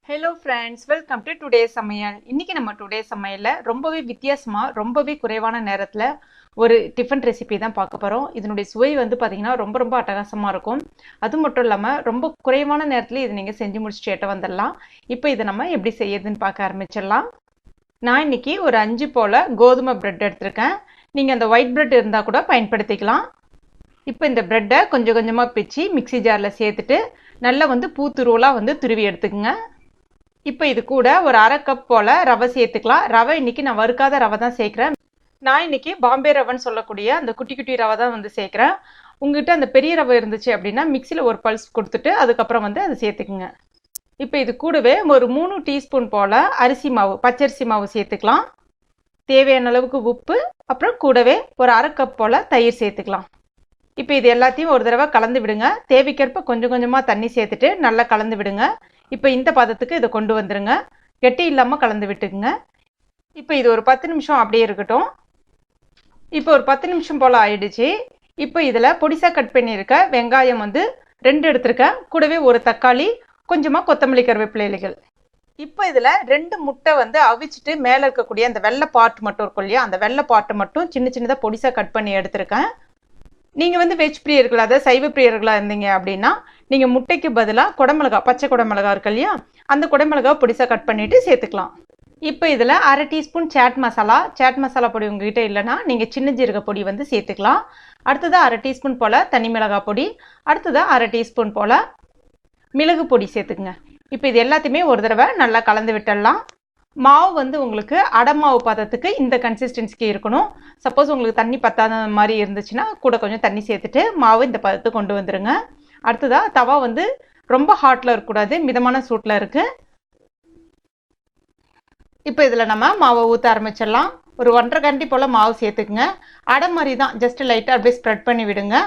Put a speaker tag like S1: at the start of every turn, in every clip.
S1: Hello friends, welcome to today's Samayal. இன்னைக்கு நம்ம today's சமையல்ல ரொம்பவே வித்தியாசமா ரொம்பவே குறைவான நேரத்துல ஒரு டிஃபன் ரெசிபி தான் பார்க்க போறோம். இதனுடைய சுவை வந்து பாத்தீங்கன்னா ரொம்ப அட்டகாசமா இருக்கும். அது மட்டும் இல்லாம ரொம்ப குறைவான நேரத்துல இத நீங்க செஞ்சு முடிச்சிட்டு ஏட்ட வந்துடலாம். இப்போ இத நம்ம எப்படி செய்யறதுன்னு பார்க்க ஆரம்பிச்சிடலாம். நான் இன்னைக்கு ஒரு 5 போல கோதுமை பிரெட் எடுத்துர்க்கேன். நீங்க அந்த ஒயிட் பிரெட் இருந்தா கூட பயன்படுத்திக்கலாம். இப்போ இந்த பிரெட்டை கொஞ்சம் கொஞ்சமா பிச்சி மிக்ஸி ஜார்ல சேர்த்துட்டு நல்லா வந்து பூத்துருவலா வந்து துருவி எடுத்துக்கங்க. இப்போ இது கூட ஒரு 1/2 கப் போல ரவை சேர்த்துக்கலாம். ரவை இன்னைக்கு நான் வறுக்காத ரவை தான் சேர்க்கிறேன். நான் இன்னைக்கு பாம்பே ரவைன்னு சொல்லக்கூடிய அந்த குட்டி குட்டி ரவை தான் வந்து சேர்க்கிறேன். உங்ககிட்ட அந்த பெரிய ரவை இருந்துச்சு அப்படின்னா மிக்ஸியில் ஒரு பல்ஸ் கொடுத்துட்டு அதுக்கப்புறம் வந்து அதை சேர்த்துக்குங்க. இப்போ இது கூடவே ஒரு 3 டீஸ்பூன் போல அரிசி மாவு, பச்சரிசி மாவு சேர்த்துக்கலாம். தேவையான அளவுக்கு உப்பு, அப்புறம் கூடவே ஒரு 1/2 கப் போல தயிர் சேர்த்துக்கலாம். இப்போ இது எல்லாத்தையும் ஒரு தடவை கலந்து விடுங்க. தேவைக்கேற்ப கொஞ்சம் கொஞ்சமாக தண்ணி சேர்த்துட்டு நல்லா கலந்து விடுங்க. இப்போ இந்த பதத்துக்கு இதை கொண்டு வந்துருங்க. கெட்டி இல்லாமல் கலந்து விட்டுக்குங்க. இப்போ இது ஒரு 10 நிமிஷம் அப்படியே இருக்கட்டும். இப்போ ஒரு 10 நிமிஷம் போல் ஆயிடுச்சு. இப்போ இதில் பொடிசாக கட் பண்ணியிருக்க வெங்காயம் வந்து 2 எடுத்துருக்கேன். கூடவே ஒரு தக்காளி, கொஞ்சமாக கொத்தமல்லி கருவேப்பிலை இலைகள். இப்போ இதில் 2 முட்டை வந்து அவிச்சிட்டு மேலே இருக்கக்கூடிய அந்த வெள்ளை பார்ட் மட்டும் இருக்கும் இல்லையா, அந்த வெள்ளை பார்ட்டை மட்டும் சின்னதாக பொடிசாக கட் பண்ணி எடுத்துருக்கேன். நீங்கள் வந்து வெஜ் பிரியர்களாக, அதாவது சைவ பிரியர்களாக இருந்தீங்க அப்படின்னா நீங்கள் முட்டைக்கு பதிலாக குடமிளகா, பச்சை குடமிளகா இருக்கு இல்லையா, அந்த குடமிளகா பொடிசாக கட் பண்ணிவிட்டு சேர்த்துக்கலாம். இப்போ இதில் 1/2 டீஸ்பூன் சாட் மசாலா பொடி உங்ககிட்ட இல்லைன்னா நீங்கள் சின்ன ஜீரக பொடி வந்து சேர்த்துக்கலாம். அடுத்ததாக 1/2 டீஸ்பூன் போல் தனி மிளகாய் பொடி, அடுத்ததாக 1/2 டீஸ்பூன் போல் மிளகு பொடி சேர்த்துக்குங்க. இப்போ இது எல்லாத்தையுமே ஒரு தடவை நல்லா கலந்து விட்டுடலாம். மாவு வந்து உங்களுக்கு அடை மாவு பதத்துக்கு இந்த கன்சிஸ்டன்சிக்கு இருக்கணும். சப்போஸ் உங்களுக்கு தண்ணி பத்தாத மாதிரி இருந்துச்சுன்னா கூட கொஞ்சம் தண்ணி சேர்த்துட்டு மாவு இந்த பதத்துக்கு கொண்டு வந்துடுங்க. அடுத்ததாக தவா வந்து ரொம்ப ஹாட்டில் இருக்கக்கூடாது, மிதமான சூட்டில் இருக்குது. இப்போ இதில் நம்ம மாவை ஊற்ற ஆரம்பிச்சிடலாம். ஒரு 1.5 கரண்டி போல் மாவு சேர்த்துக்குங்க. அடை மாதிரி தான், ஜஸ்ட் லைட்டாக அப்படியே ஸ்ப்ரெட் பண்ணி விடுங்க.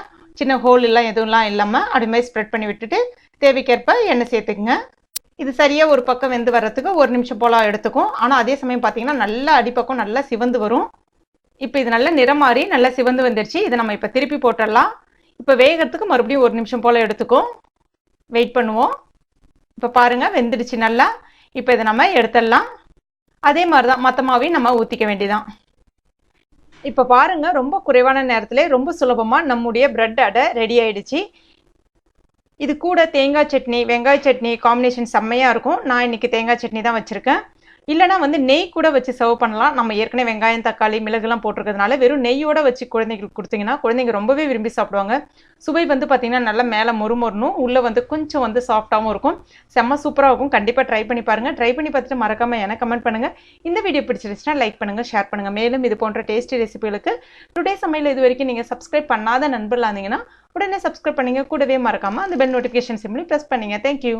S1: சின்ன ஹோல் எல்லாம் எதுவும்லாம் இல்லாமல் அப்படி மாதிரி ஸ்ப்ரெட் பண்ணி விட்டுட்டு தேவைக்கேற்ப எண்ணெய் சேர்த்துக்குங்க. இது சரியாக ஒரு பக்கம் வெந்து வர்றதுக்கு 1 நிமிஷம் போல் எடுத்துக்கும். ஆனால் அதே சமயம் பார்த்தீங்கன்னா நல்லா அடிப்பக்கம் நல்லா சிவந்து வரும். இப்போ இது நல்லா நிறம் மாறி நல்லா சிவந்து வந்துடுச்சு. இதை நம்ம இப்போ திருப்பி போட்டுடலாம். இப்போ வேகிறதுக்கு மறுபடியும் 1 நிமிஷம் போல் எடுத்துக்கும். வெயிட் பண்ணுவோம். இப்போ பாருங்கள் வெந்துடுச்சு நல்லா. இப்போ இதை நம்ம எடுத்துடலாம். அதே மாதிரி தான் மற்ற மாவையும் நம்ம ஊற்றிக்க வேண்டியதான். இப்போ பாருங்கள் ரொம்ப குறைவான நேரத்தில் ரொம்ப சுலபமாக நம்முடைய பிரெட் அடை ரெடி ஆயிடுச்சு. இது கூட தேங்காய் சட்னி, வெங்காய சட்னி காம்பினேஷன் செம்மையாக இருக்கும். நான் இன்றைக்கி தேங்காய் சட்னி தான் வச்சுருக்கேன். இல்லைனா வந்து நெய் கூட வச்சு சர்வ் பண்ணலாம். நம்ம ஏற்கனவே வெங்காயம், தக்காளி, மிளகுலாம் போட்டிருக்கிறதுனால வெறும் நெய்யோடு வச்சு குழந்தைங்களுக்கு கொடுத்தீங்கன்னா குழந்தைங்க ரொம்பவே விரும்பி சாப்பிடுவாங்க. சுவை வந்து பார்த்திங்கன்னா நல்லா மேலே மொறுமொறணும், உள்ளே வந்து கொஞ்சம் வந்து சாஃப்டாகவும் இருக்கும். செம்ம சூப்பராக இருக்கும். கண்டிப்பாக ட்ரை பண்ணி பாருங்கள். ட்ரை பண்ணி பார்த்துட்டு மறக்காமல் எனக்கு கமெண்ட் பண்ணுங்கள். இந்த வீடியோ பிடிச்சிருச்சுன்னா லைக் பண்ணுங்கள், ஷேர் பண்ணுங்கள். மேலும் இது போன்ற டேஸ்டி ரெசிபிகளுக்கு டுடே சமையல் இது வரைக்கும் நீங்கள் சப்ஸ்கிரைப் பண்ணாத நண்பர்களாக இருந்தீங்கன்னா உடனே சப்ஸ்கிரைப் பண்ணிங்க. கூடவே மறக்காமல் அந்த பெல் நோட்டிஃபிகேஷன் சிம்லையும் ப்ரெஸ் பண்ணிங்க. தேங்க்யூ.